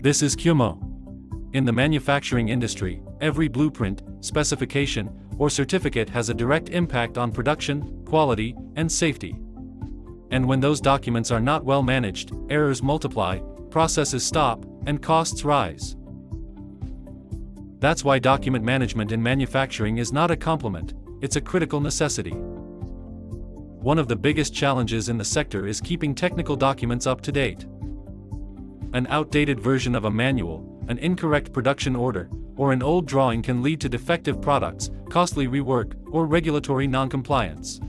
This is QMO. In the manufacturing industry, every blueprint, specification, or certificate has a direct impact on production, quality, and safety. And when those documents are not well managed, errors multiply, processes stop, and costs rise. That's why document management in manufacturing is not a complement, it's a critical necessity. One of the biggest challenges in the sector is keeping technical documents up to date. An outdated version of a manual, an incorrect production order, or an old drawing can lead to defective products, costly rework, or regulatory non-compliance.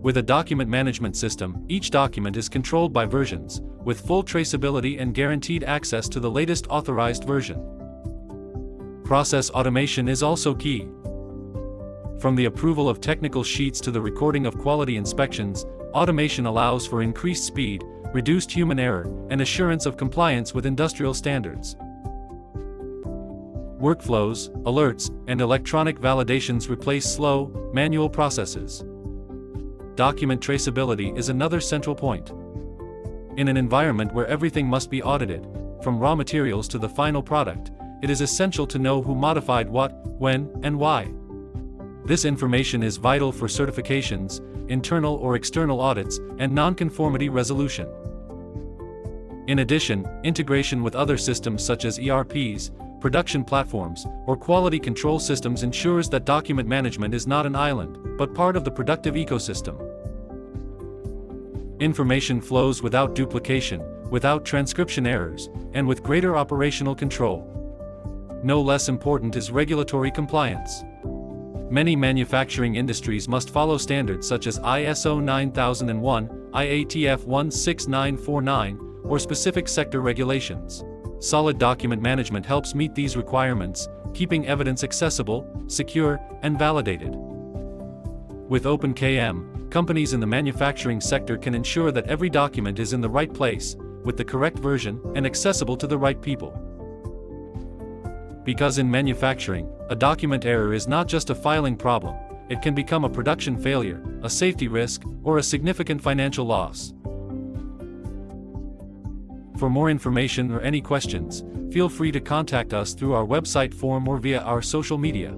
With a document management system, each document is controlled by versions, with full traceability and guaranteed access to the latest authorized version. Process automation is also key. From the approval of technical sheets to the recording of quality inspections, automation allows for increased speed, reduced human error, and assurance of compliance with industrial standards. Workflows, alerts, and electronic validations replace slow, manual processes. Document traceability is another central point. In an environment where everything must be audited, from raw materials to the final product, it is essential to know who modified what, when, and why. This information is vital for certifications, internal or external audits, and non-conformity resolution. In addition, integration with other systems such as ERPs, production platforms, or quality control systems ensures that document management is not an island, but part of the productive ecosystem. Information flows without duplication, without transcription errors, and with greater operational control. No less important is regulatory compliance. Many manufacturing industries must follow standards such as ISO 9001, IATF 16949, or specific sector regulations. Solid document management helps meet these requirements, keeping evidence accessible, secure, and validated. With OpenKM, companies in the manufacturing sector can ensure that every document is in the right place, with the correct version, and accessible to the right people. Because in manufacturing, a document error is not just a filing problem, it can become a production failure, a safety risk, or a significant financial loss. For more information or any questions, feel free to contact us through our website form or via our social media.